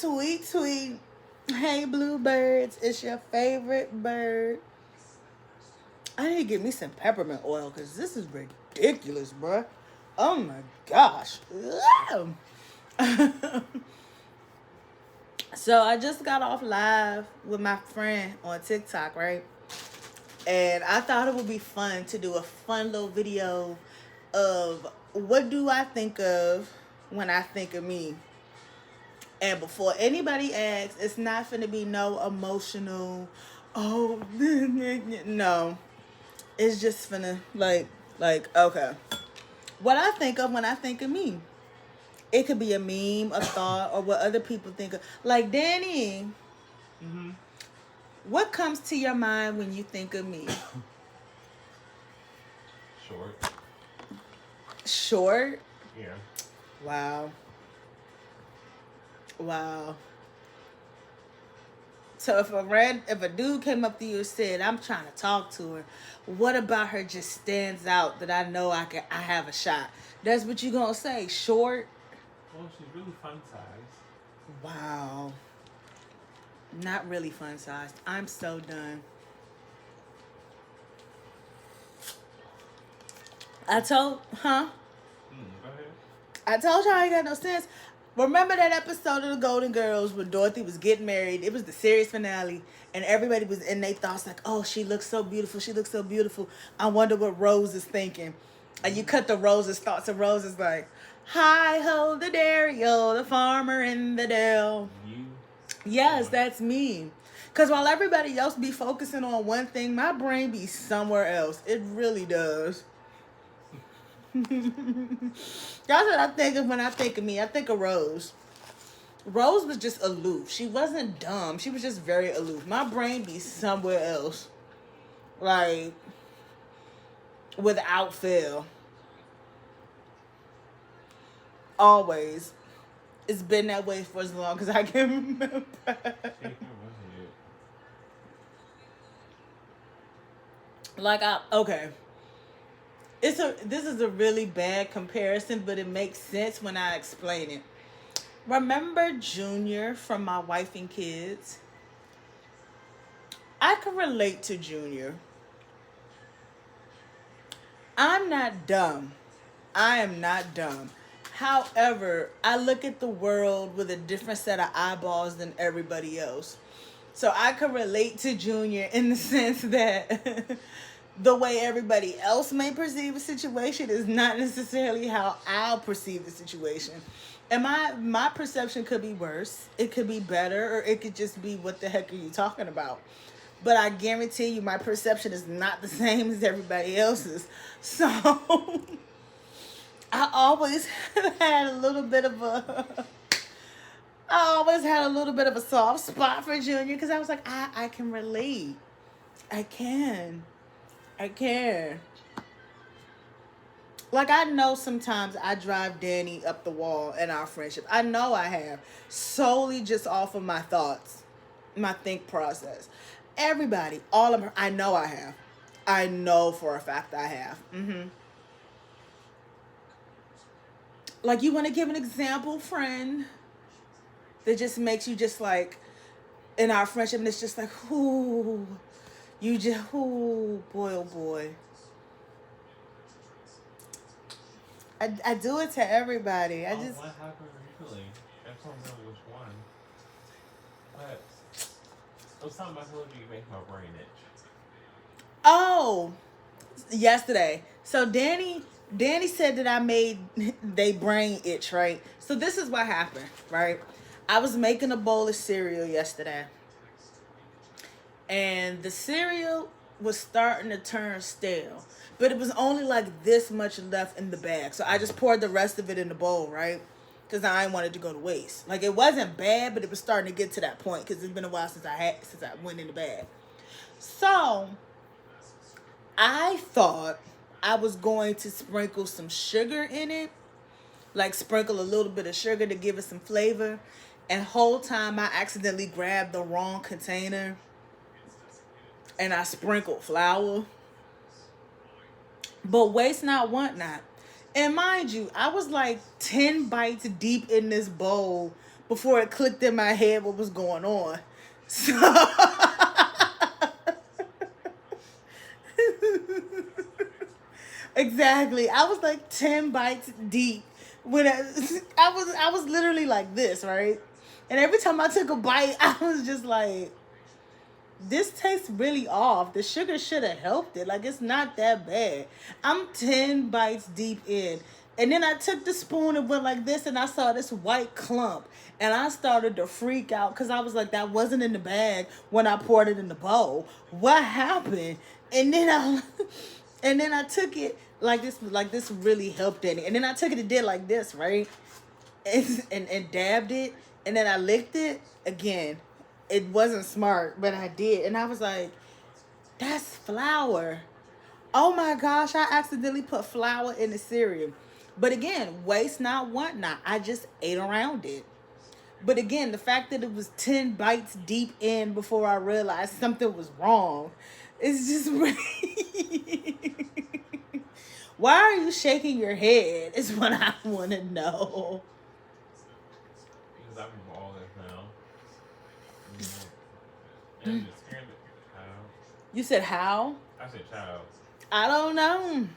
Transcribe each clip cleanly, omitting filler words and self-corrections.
Tweet, tweet. Hey, bluebirds. It's your favorite bird. I need to get me some peppermint oil because this is ridiculous, bruh. Oh my gosh. So I just got off live with my friend on TikTok, right? And I thought it would be fun to do a fun little video of what do I think of when I think of me. And before anybody asks, it's not finna be no emotional, oh, no. It's just finna, okay. What I think of when I think of me. It could be a meme, a thought, or what other people think of. Like, Danny, what comes to your mind when you think of me? Short. Short? Yeah. Wow. So if a dude came up to you and said, "I'm trying to talk to her," what about her just stands out that I know I have a shot? That's what you gonna say? Short? Well, she's really fun sized. Wow. Not really fun sized. I'm so done. Go ahead. I told y'all I ain't got no sense. Remember that episode of the Golden Girls when Dorothy was getting married? It was the series finale, and everybody was in their thoughts like, "Oh, she looks so beautiful. She looks so beautiful. I wonder what Rose is thinking." And you cut the Rose's thoughts, and Rose is like, "Hi ho the dairy-o, the farmer in the dell." You? Yes, that's me. Because while everybody else be focusing on one thing, my brain be somewhere else. It really does. That's what I think of when I think of me. I think of Rose. Rose was just aloof. She wasn't dumb. She was just very aloof. My brain be somewhere else. Like, without fail. Always. It's been that way for as long as I can remember. Okay. This is a really bad comparison, but it makes sense when I explain it. Remember Junior from My Wife and Kids? I can relate to Junior. I'm not dumb. I am not dumb. However, I look at the world with a different set of eyeballs than everybody else. So I can relate to Junior in the sense that the way everybody else may perceive a situation is not necessarily how I'll perceive the situation. And my perception could be worse, it could be better, or it could just be, what the heck are you talking about? But I guarantee you my perception is not the same as everybody else's. So I always had a little bit of a soft spot for Junior because I was like, I can relate. I can. Like, I know sometimes I drive Danny up the wall in our friendship. I know I have. Solely just off of my thoughts, my think process. Everybody, all of her, I know I have. I know for a fact I have. Like, you want to give an example, friend, that just makes you just like, in our friendship, and it's just like, ooh, you just, ooh, boy, oh boy. I do it to everybody. What happened recently? I don't know which one. But it was something I told you make my brain itch. Oh, yesterday. So Danny said that I made they brain itch, right? So this is what happened, right? I was making a bowl of cereal yesterday, and the cereal was starting to turn stale, but it was only like this much left in the bag. So I just poured the rest of it in the bowl, right? Because I didn't want it to go to waste. Like, it wasn't bad, but it was starting to get to that point because it's been a while since I went in the bag. So I thought I was going to sprinkle some sugar in it, like sprinkle a little bit of sugar to give it some flavor. And whole time I accidentally grabbed the wrong container and I sprinkled flour. But waste not, want not. And mind you, I was like 10 bites deep in this bowl before it clicked in my head what was going on. So exactly. I was like 10 bites deep when I was literally like this, right? And every time I took a bite, I was just like, this tastes really off. The sugar should have helped it. Like, it's not that bad. I'm 10 bites deep in. And then I took the spoon and went like this, and I saw this white clump. And I started to freak out because I was like, that wasn't in the bag when I poured it in the bowl. What happened? And then and then I took it like this really helped it. And then I took it and did like this, right? And dabbed it. And then I licked it again. It wasn't smart, but I did. And I was like, that's flour. Oh my gosh, I accidentally put flour in the cereal. But again, waste not, want not. I just ate around it. But again, the fact that it was 10 bites deep in before I realized something was wrong, it's just really... Why are you shaking your head is what I want to know. Because I'm all this now. And just scared the child. You said how? I said child. I don't know.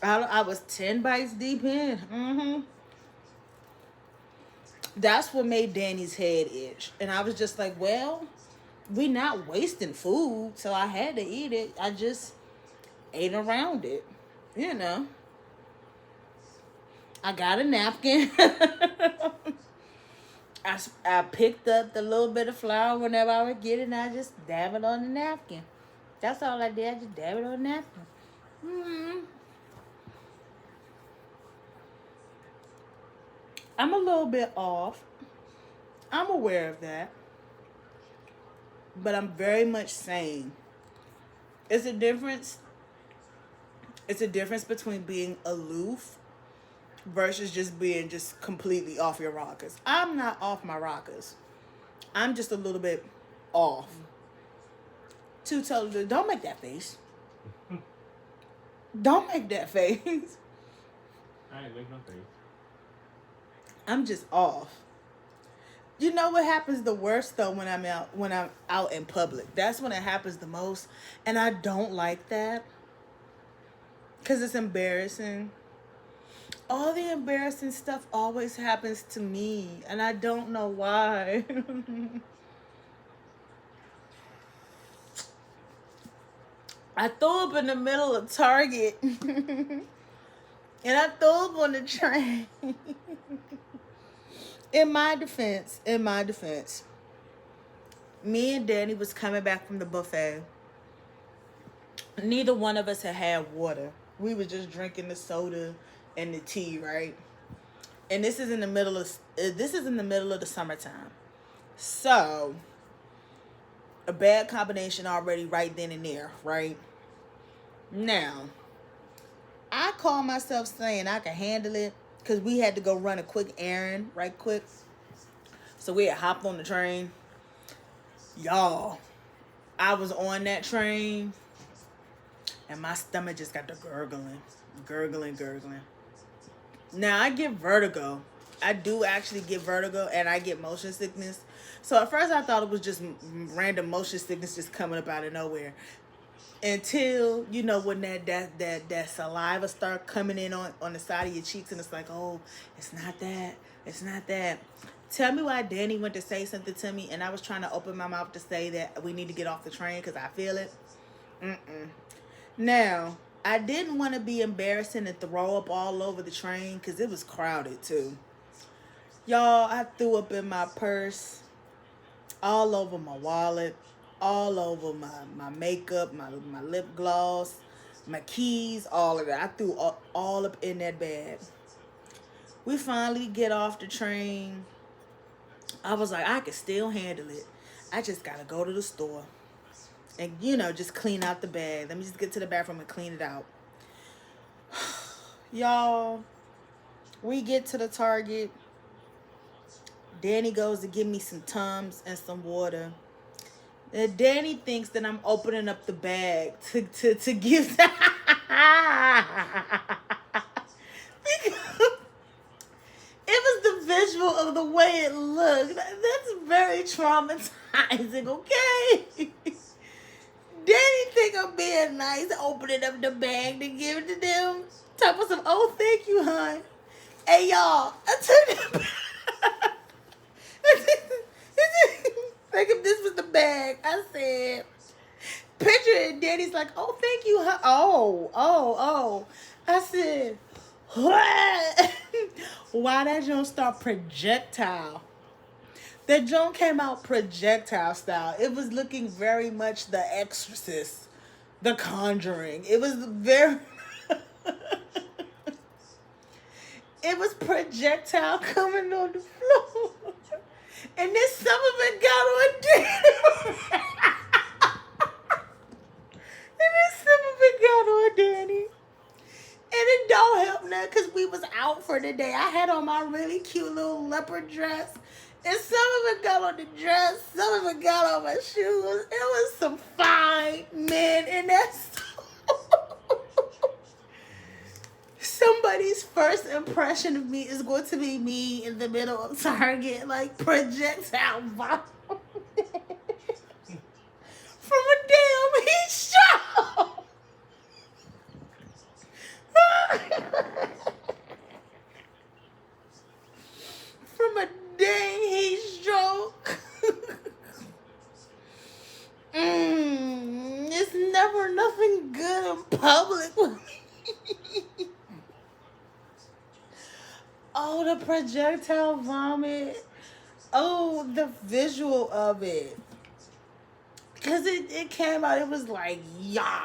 I was 10 bites deep in. Mm-hmm. That's what made Danny's head itch. And I was just like, well, we not wasting food, so I had to eat it. I just ate around it. You know. I got a napkin. I picked up the little bit of flour whenever I would get it, and I just dab it on the napkin. That's all I did. I just dab it on the napkin. Mm-hmm. I'm a little bit off. I'm aware of that. But I'm very much sane. It's a difference. It's a difference between being aloof versus just being just completely off your rockers. I'm not off my rockers. I'm just a little bit off. Two totally. Don't make that face. Don't make that face. I ain't making no face. I'm just off. You know what happens the worst though when I'm out in public. That's when it happens the most, and I don't like that because it's embarrassing. All the embarrassing stuff always happens to me, and I don't know why. I threw up in the middle of Target, and I threw up on the train. In my defense, me and Danny was coming back from the buffet. Neither one of us had water. We were just drinking the soda and the tea, right? And this is in the middle of the summertime. So, a bad combination already right then and there, right? Now, I call myself saying I can handle it because we had to go run a quick errand, right quick. So we had hopped on the train. Y'all, I was on that train and my stomach just got to gurgling. Now, I get vertigo. I do actually get vertigo, and I get motion sickness. So at first I thought it was just random motion sickness just coming up out of nowhere. Until, you know, when that saliva start coming in on the side of your cheeks, and it's like, oh, it's not that. Tell me why Danny went to say something to me, and I was trying to open my mouth to say that we need to get off the train because I feel it. Now, I didn't want to be embarrassing and throw up all over the train because it was crowded too. Y'all, I threw up in my purse, all over my wallet, all over my makeup, my lip gloss, my keys, all of that. I threw all up in that bag. We finally get off the train. I was like, I can still handle it. I just got to go to the store and, you know, just clean out the bag. Let me just get to the bathroom and clean it out. Y'all, we get to the Target. Danny goes to give me some Tums and some water. And Danny thinks that I'm opening up the bag to give that. It was the visual of the way it looked. That's very traumatizing, okay? Danny think I'm being nice, opening up the bag to give it to them. Talk about some, oh, thank you, hon. Hey, y'all, I took it. Like if this was the bag, I said, picture it. Daddy's like, oh, thank you, hon. Oh. I said, what? Why that joint start projectile? That joint came out projectile style. It was looking very much The Exorcist, The Conjuring. It was very... It was projectile coming on the floor. And then some of it got on Danny. And then some of it got on Danny. And it don't help now because we was out for the day. I had on my really cute little leopard dress. And some of it got on the dress. Some of it got on my shoes. It was some fine men in that store. Somebody's first impression of me is going to be me in the middle of Target, like projectile vomit from a damn heat stroke. From a dang heat stroke. It's never nothing good in public with me. Oh, the projectile vomit. Oh, the visual of it. Because it came out, it was like, yeah.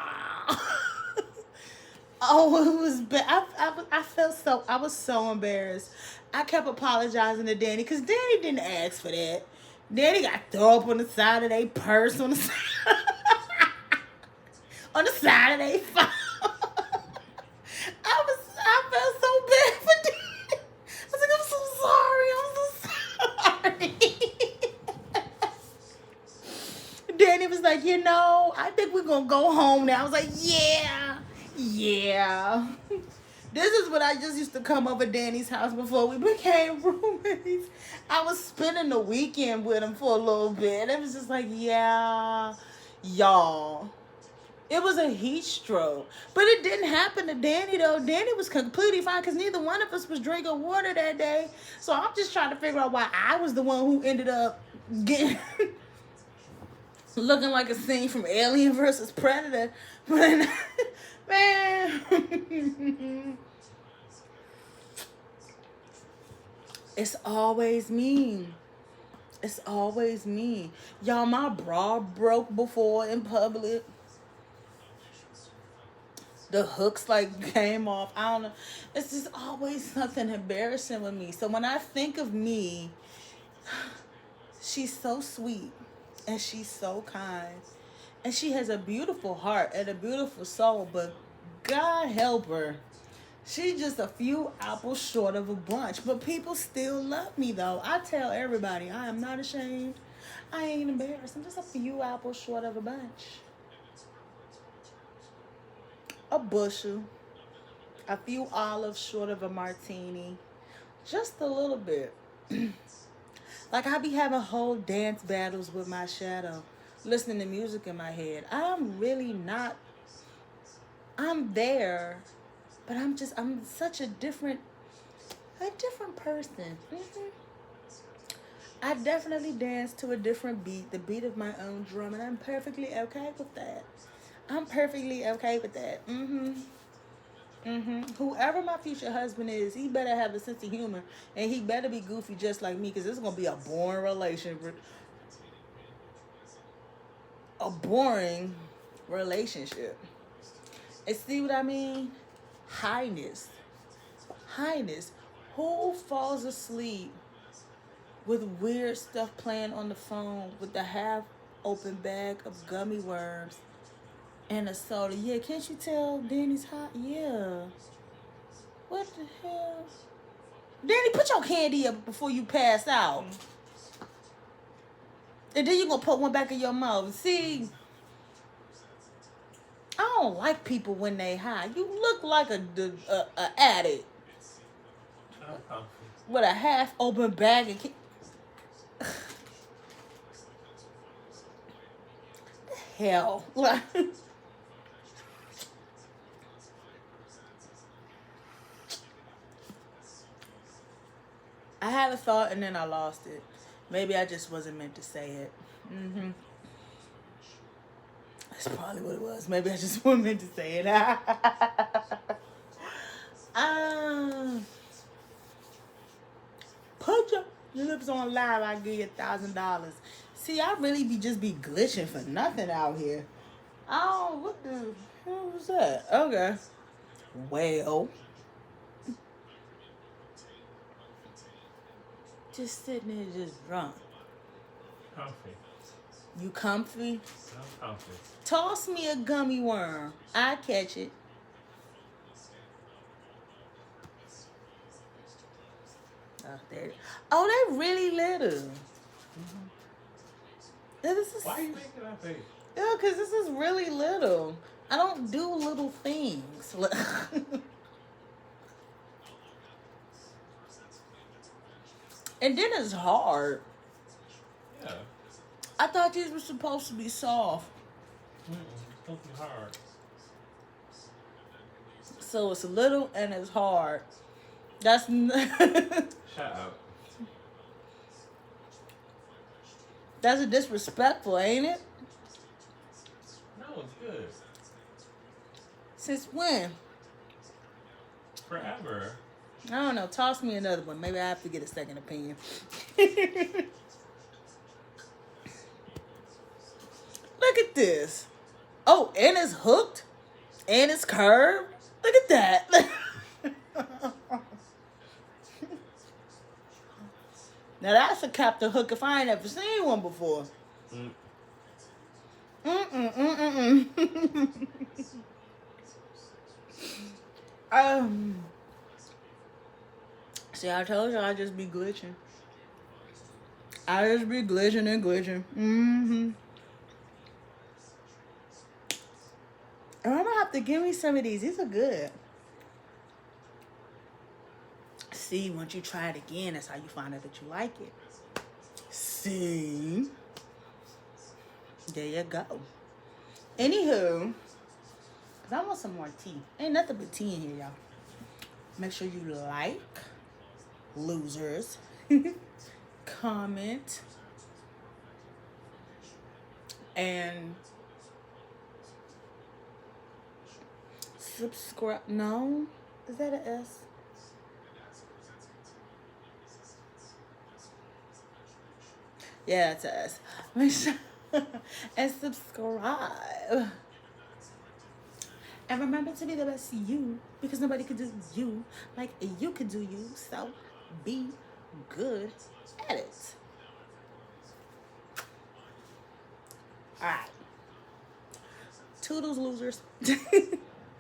Oh, it was bad. I felt so, I was so embarrassed. I kept apologizing to Danny because Danny didn't ask for that. Danny got thrown up on the side of their purse, on the side, on the side of their phone. I felt so bad for Danny. I was like, I'm so sorry. Danny was like, I think we're going to go home now. I was like, yeah. This is what I just used to come over Danny's house before we became roommates. I was spending the weekend with him for a little bit. It was just like, yeah, y'all. It was a heat stroke. But it didn't happen to Danny, though. Danny was completely fine because neither one of us was drinking water that day. So I'm just trying to figure out why I was the one who ended up getting... looking like a scene from Alien versus Predator. But, man... It's always me. It's always me. Y'all, my bra broke before in public. The hooks came off. I don't know. It's just always something embarrassing with me. So when I think of me, she's so sweet and she's so kind. And she has a beautiful heart and a beautiful soul, but God help her. She's just a few apples short of a bunch. But people still love me, though. I tell everybody, I am not ashamed. I ain't embarrassed. I'm just a few apples short of a bunch. A bushel. A few olives short of a martini. Just a little bit. Like I be having whole dance battles with my shadow. Listening to music in my head. I'm really not. I'm there. But I'm such a different person. I definitely dance to a different beat, the beat of my own drum, and I'm perfectly okay with that. Whoever my future husband is, he better have a sense of humor, and he better be goofy just like me, because this is gonna be a boring relationship. A boring relationship. And see what I mean? Highness. Who falls asleep with weird stuff playing on the phone with the half open bag of gummy worms and a soda? Yeah, can't you tell Danny's hot? Yeah. What the hell? Danny, put your candy up before you pass out. And then you're going to put one back in your mouth. See? I don't like people when they high. You look like a addict. with a half open bag and hell. I had a thought and then I lost it. Maybe I just wasn't meant to say it. That's probably what it was. Maybe I just wasn't meant to say it. Put your lips on live, I give you $1,000. See, I really be glitching for nothing out here. Oh, what the hell was that? Okay. Well. Just sitting there just drunk. Comfy. You comfy? I'm comfy. Toss me a gummy worm. I catch it. Oh, there. Oh, they really little. This is, Why are you making that face? yeah, because this is really little. I don't do little things. And then it's hard. Yeah. I thought these were supposed to be soft. It's supposed to be hard. So it's little and it's hard. That's Shut up. that's disrespectful, ain't it? No, it's good. Since when? Forever. I don't know. Toss me another one. Maybe I have to get a second opinion. Look at this. Oh, and it's hooked. And it's curved. Look at that. Now that's a Captain Hook if I ain't ever seen one before. See, I told you I just be glitching. I just be glitching and glitching. I'm gonna have to give me some of these. These are good. See, once you try it again, that's how you find out that you like it. See? There you go. Anywho, because I want some more tea. Ain't nothing but tea in here, y'all. Make sure you like, losers, comment, and subscribe. No? Is that an S? Yeah, it's an S. Make sure and subscribe. And remember to be the best you, because nobody could do you like you could do you. So be good at it. All right. Toodles, losers.